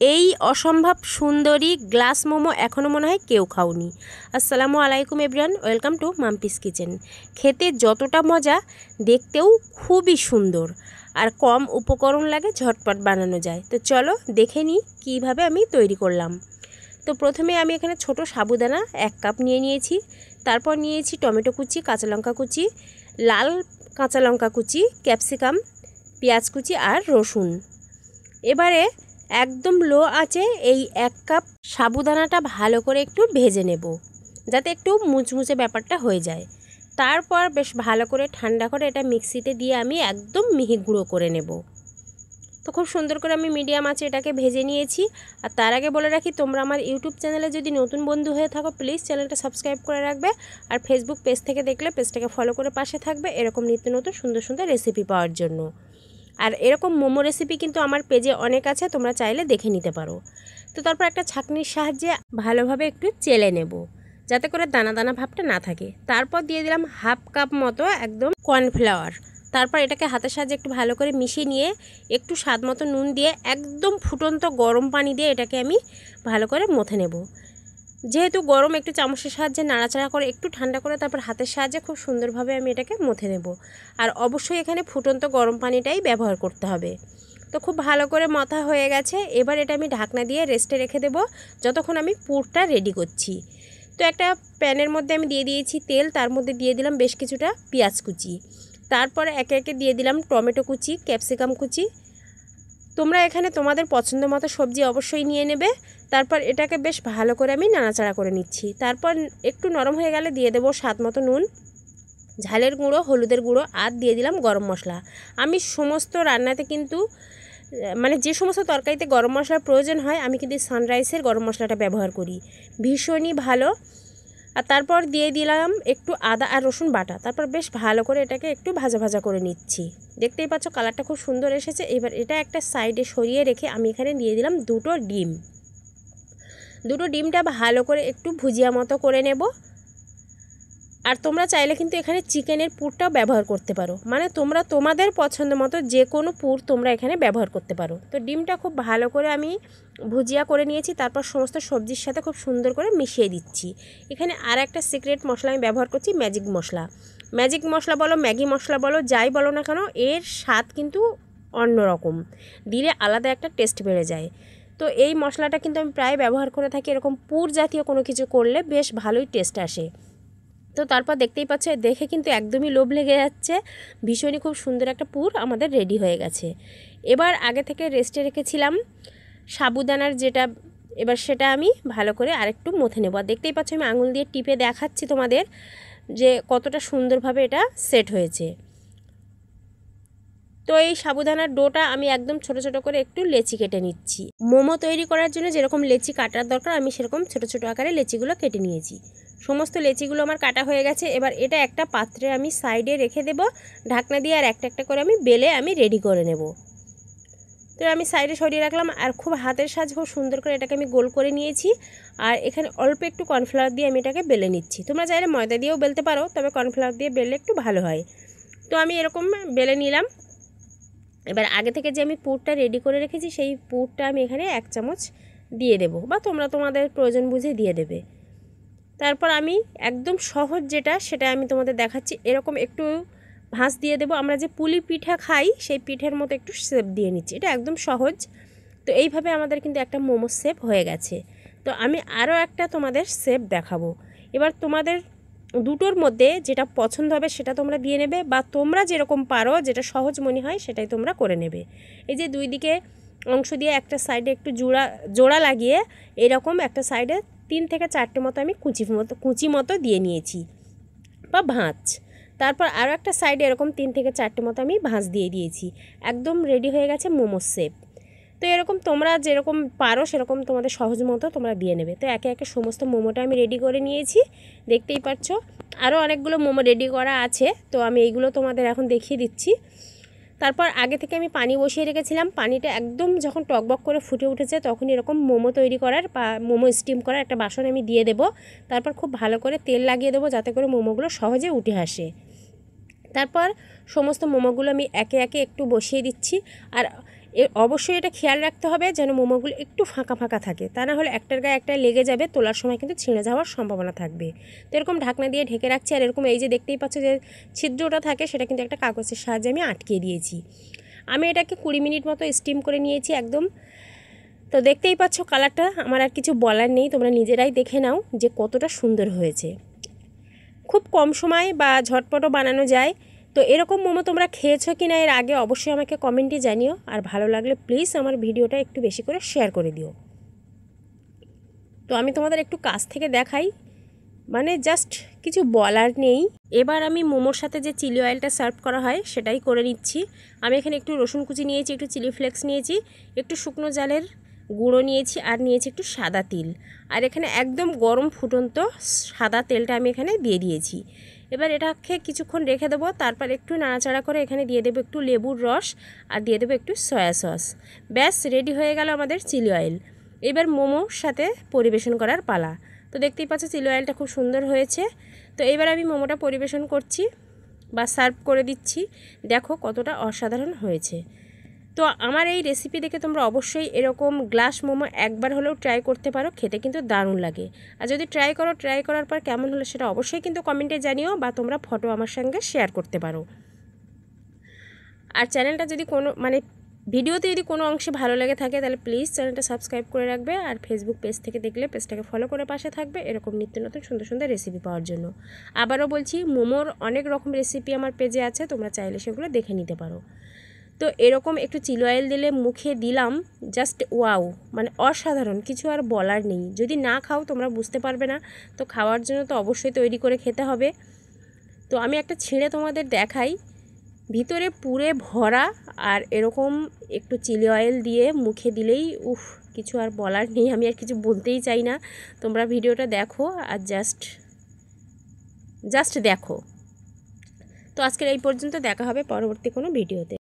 এই অসম্ভব সুন্দরী গ্লাস মোমো এখনও মনে হয় কেউ খাওনি। আসসালামু আলাইকুম everyone, welcome to Mampi's kitchen. খেতে যতটা মজা, দেখতেও খুবই সুন্দর আর কম উপকরণ লাগে, ঝটপট বানানো যায়। তো চলো দেখে নিই কীভাবে আমি তৈরি করলাম। তো প্রথমে আমি এখানে ছোট সাবুদানা 1 কাপ নিয়ে নিয়েছি। তারপর নিয়েছি টমেটো কুচি, কাঁচা লঙ্কা কুচি, লাল কাঁচা লঙ্কা কুচি, ক্যাপসিকাম, পেঁয়াজ কুচি আর রসুন। এবারে একদম লো আঁচে এই 1 কাপ সাবুদানাটা ভালো করে একটু ভেজে নেব, যাতে একটু মুচমুচে ব্যাপারটা হয়ে যায়। তারপর বেশ ভালো করে ঠান্ডা করে এটা মিক্সিতে দিয়ে আমি একদম মিহি গুঁড়ো করে নেব। তো খুব সুন্দর করে আমি মিডিয়াম আঁচে এটাকে ভেজে নিয়েছি। আর তার আগে বলে রাখি, তোমরা আমার ইউটিউব চ্যানেলে যদি নতুন বন্ধু হয়ে থাকো, প্লিজ চ্যানেলটা সাবস্ক্রাইব করে রাখবে। আর ফেসবুক পেজ থেকে দেখলে পেজটাকে ফলো করে পাশে থাকবে, এরকম নিত্য নতুন সুন্দর সুন্দর রেসিপি পাওয়ার জন্য। আর এরকম মোমো রেসিপি কিন্তু আমার পেজে অনেক আছে, তোমরা চাইলে দেখে নিতে পারো। তো তারপর একটা ছাঁকনির সাহায্যে ভালোভাবে একটু চেলে নেব, যাতে করে দানা দানা ভাবটা না থাকে। তারপর দিয়ে দিলাম 1/2 কাপ মতো একদম কর্নফ্লাওয়ার। তারপর এটাকে হাতের সাহায্যে একটু ভালো করে মিশিয়ে নিয়ে একটু স্বাদ মতো নুন দিয়ে একদম ফুটন্ত গরম পানি দিয়ে এটাকে আমি ভালো করে মথে নেব। যেহেতু গরম, একটু চামচের সাহায্যে নাড়াচাড়া করে একটু ঠান্ডা করে তারপর হাতের সাহায্যে খুব সুন্দরভাবে আমি এটাকে মথে নেব। আর অবশ্যই এখানে ফুটন্ত গরম পানিটাই ব্যবহার করতে হবে। তো খুব ভালো করে মথা হয়ে গেছে। এবার এটা আমি ঢাকনা দিয়ে রেস্টে রেখে দেব, যতক্ষণ আমি পুরটা রেডি করছি। তো একটা প্যানের মধ্যে আমি দিয়ে দিয়েছি তেল, তার মধ্যে দিয়ে দিলাম বেশ কিছুটা পেঁয়াজ কুচি। তারপর একে একে দিয়ে দিলাম টমেটো কুচি, ক্যাপসিকাম কুচি। তোমরা এখানে তোমাদের পছন্দ মতো সবজি অবশ্যই নিয়ে নেবে। তারপর এটাকে বেশ ভালো করে আমি নাড়াচাড়া করে নিচ্ছি। তারপর একটু নরম হয়ে গেলে দিয়ে দেবো স্বাদ মতো নুন, ঝালের গুঁড়ো, হলুদের গুঁড়ো আর দিয়ে দিলাম গরম মশলা। আমি সমস্ত রান্নাতে কিন্তু যে সমস্ত তরকারিতে গরম মশলার প্রয়োজন হয়, আমি কিন্তু সানরাইসের গরম মশলাটা ব্যবহার করি, ভীষণই ভালো। আর তারপর দিয়ে দিলাম একটু আদা আর রসুন বাটা। তারপর বেশ ভালো করে এটাকে একটু ভাজা ভাজা করে নিচ্ছি। দেখতেই পাচ্ছ কালারটা খুব সুন্দর এসেছে। এবার এটা একটা সাইডে সরিয়ে রেখে আমি এখানে দিয়ে দিলাম দুটো ডিমটা ভালো করে একটু ভুজিয়া মতো করে নেব। আর তোমরা চাইলে কিন্তু এখানে চিকেনের পুরটাও ব্যবহার করতে পারো, তোমরা তোমাদের পছন্দ মতো যে কোনো পুর তোমরা এখানে ব্যবহার করতে পারো। তো ডিমটা খুব ভালো করে আমি ভুজিয়া করে নিয়েছি। তারপর সমস্ত সবজির সাথে খুব সুন্দর করে মিশিয়ে দিচ্ছি। এখানে আর একটা সিক্রেট মশলা আমি ব্যবহার করছি, ম্যাজিক মশলা বলো, ম্যাগি মশলা বলো, যাই বলো না কেন, এর স্বাদ কিন্তু অন্যরকম, দিলে আলাদা একটা টেস্ট বেড়ে যায়। তো এই মশলাটা কিন্তু আমি প্রায় ব্যবহার করে থাকি, এরকম পুর জাতীয় কোনো কিছু করলে বেশ ভালোই টেস্ট আসে। তো তারপর দেখতেই পাচ্ছ, দেখে কিন্তু একদমই লোভ লেগে যাচ্ছে। ভীষণই খুব সুন্দর একটা পুর আমাদের রেডি হয়ে গেছে। এবার আগে থেকে রেস্টে রেখেছিলাম সাবুদানার এবার সেটা আমি ভালো করে আরেকটু মথে নেব। আর দেখতেই পাচ্ছ আমি আঙুল দিয়ে টিপে দেখাচ্ছি তোমাদের যে কতটা সুন্দরভাবে এটা সেট হয়েছে। তো এই সাবুদানার ডোটা আমি একদম ছোট ছোট করে একটু লেচি কেটে নিচ্ছি। মোমো তৈরি করার জন্য যেরকম লেচি কাটার দরকার, আমি সেরকম ছোট ছোট আকারে লেচিগুলো কেটে নিয়েছি। সমস্ত লেচিগুলো আমার কাটা হয়ে গেছে। এবার এটা একটা পাত্রে আমি সাইডে রেখে দেব ঢাকনা দিয়ে, আর একটা একটা করে আমি বেলে রেডি করে নেব। তো আমি সাইডে সরিয়ে রাখলাম, আর খুব হাতের সাহায্যে খুব সুন্দর করে এটাকে আমি গোল করে নিয়েছি। আর এখানে অল্প একটু কর্নফ্লাওয়ার দিয়ে আমি এটাকে বেলে নিচ্ছি। তোমরা চাইলে ময়দা দিয়েও বেলতে পারো, তবে কর্নফ্লাওয়ার দিয়ে বেললে একটু ভালো হয়। তো আমি এরকম বেলে নিলাম। এবার আগে থেকে যে আমি পুরটা রেডি করে রেখেছি, সেই পুরটা আমি এখানে 1 চামচ দিয়ে দেব, বা তোমরা তোমাদের প্রয়োজন বুঝে দিয়ে দেবে। তারপর আমি একদম সহজ সেটা আমি তোমাদের দেখাচ্ছি। এরকম একটু ভাঁজ দিয়ে দেব। আমরা যে পুলি পিঠা খাই, সেই পিঠের মতো একটু শেপ দিয়ে নিচ্ছি। এটা একদম সহজ। তো এইভাবে আমাদের কিন্তু একটা মোমো শেপ হয়ে গেছে। তো আমি আরও একটা তোমাদের শেপ দেখাবো। এবার তোমাদের দুটোর মধ্যে যেটা পছন্দ হবে সেটা তোমরা দিয়ে নেবে, বা তোমরা যেরকম পারো, যেটা সহজ মনে হয় সেটাই তোমরা করে নেবে। এই যে দুই দিকে অংশ দিয়ে একটা সাইডে একটু জোড়া লাগিয়ে এরকম একটা সাইডে 3 থেকে 4টে মতো আমি কুচি মতো দিয়ে নিয়েছি, বা ভাঁজ। তারপর আরও একটা সাইডে এরকম 3 থেকে 4টে মতো আমি ভাঁজ দিয়ে দিয়েছি। একদম রেডি হয়ে গেছে মোমোর শেপ। তো এরকম তোমরা যেরকম পারো সেরকম তোমাদের সহজ মতো তোমরা দিয়ে নেবে। তো একে একে সমস্ত মোমোটা আমি রেডি করে নিয়েছি, দেখতেই পাচ্ছ। আরও অনেকগুলো মোমো রেডি করা আছে, তো আমি এইগুলো তোমাদের এখন দেখিয়ে দিচ্ছি। তারপর আগে থেকে আমি পানি বসিয়ে রেখেছিলাম। পানিটা একদম যখন টকবক করে ফুটে উঠেছে, তখন এরকম মোমো তৈরি করার বা মোমো স্টিম করার একটা বাসন আমি দিয়ে দেব। তারপর খুব ভালো করে তেল লাগিয়ে দেবো, যাতে করে মোমোগুলো সহজে উঠে আসে। তারপর সমস্ত মোমোগুলো আমি একে একে একটু বসিয়ে দিচ্ছি। আর অবশ্যই এটা খেয়াল রাখতে হবে যেন মোমোগুলো একটু ফাঁকা ফাঁকা থাকে, তা না হলে একটার গায়ে একটা লেগে যাবে, তোলার সময় কিন্তু ছিঁড়ে যাওয়ার সম্ভাবনা থাকবে। তো এরকম ঢাকনা দিয়ে ঢেকে রাখছি। আর এরকম এই যে দেখতেই পাচ্ছ যে ছিদ্রটা থাকে সেটা কিন্তু একটা কাগজের সাহায্যে আমি আটকে দিয়েছি। আমি এটাকে 20 মিনিট মতো স্টিম করে নিয়েছি একদম। তো দেখতেই পাচ্ছ কালারটা, আমার আর কিছু বলার নেই, তোমরা নিজেরাই দেখে নাও যে কতটা সুন্দর হয়েছে। খুব কম সময় বা ঝটপটও বানানো যায়। তো এরকম মোমো তোমরা খেয়েছো কি না এর আগে অবশ্যই আমাকে কমেন্টে জানিও। আর ভালো লাগলে প্লিজ আমার ভিডিওটা একটু বেশি করে শেয়ার করে দিও। তো আমি তোমাদের একটু কাছ থেকে দেখাই, মানে জাস্ট কিছু বলার নেই। এবার আমি মোমোর সাথে যে চিলি অয়েলটা সার্ভ করা হয় সেটাই করে নিচ্ছি। আমি এখানে একটু রসুন কুচি নিয়েছি, একটু চিলি ফ্লেক্স নিয়েছি, একটু শুকনো জালের গুঁড়ো নিয়েছি, আর নিয়েছি একটু সাদা তিল। আর এখানে একদম গরম ফুটন্ত সাদা তেলটা আমি এখানে দিয়ে দিয়েছি। এবার এটাকে কিছুক্ষণ রেখে দেবো, তারপর একটু নাড়াচাড়া করে এখানে দিয়ে দেবো একটু লেবুর রস আর দিয়ে দেবো একটু সয়া সস। ব্যাস রেডি হয়ে গেল আমাদের চিলি অয়েল। এবার মোমোর সাথে পরিবেশন করার পালা। তো দেখতেই পাচ্ছ চিলি অয়েলটা খুব সুন্দর হয়েছে। তো এবার আমি মোমোটা পরিবেশন করছি বা সার্ভ করে দিচ্ছি। দেখো কতটা অসাধারণ হয়েছে। তো আমার এই রেসিপি দেখে তোমরা অবশ্যই এরকম গ্লাস মোমো একবার হলেও ট্রাই করতে পারো, খেতে কিন্তু দারুণ লাগে। আর যদি ট্রাই করার পর কেমন হলো সেটা অবশ্যই কিন্তু কমেন্টে জানিও, বা তোমরা ফটো আমার সঙ্গে শেয়ার করতে পারো। আর চ্যানেলটা যদি ভিডিওতে যদি কোনো অংশে ভালো লেগে থাকে তাহলে প্লিজ চ্যানেলটা সাবস্ক্রাইব করে রাখবে। আর ফেসবুক পেজ থেকে দেখলে পেজটাকে ফলো করে পাশে থাকবে এরকম নিত্য নতুন সুন্দর সুন্দর রেসিপি পাওয়ার জন্য। আবারও বলছি, মোমোর অনেক রকম রেসিপি আমার পেজে আছে, তোমরা চাইলে সেগুলো দেখে নিতে পারো। তো এরকম একটু চিলি অয়েল দিলে মুখে দিলাম, জাস্ট ওয়াও, মানে অসাধারণ, কিছু আর বলার নেই। যদি না খাও তোমরা বুঝতে পারবে না। তো খাওয়ার জন্য তো অবশ্যই তৈরি করে খেতে হবে। তো আমি একটা ছিঁড়ে তোমাদের দেখাই, ভিতরে পুরে ভরা, আর এরকম একটু চিলি অয়েল দিয়ে মুখে দিলেই কিছু আর বলার নেই। আমি আর কিছু বলতেই চাই না, তোমরা ভিডিওটা দেখো আর জাস্ট দেখো। তো আজকের এই পর্যন্ত, দেখা হবে পরবর্তী কোনো ভিডিওতে।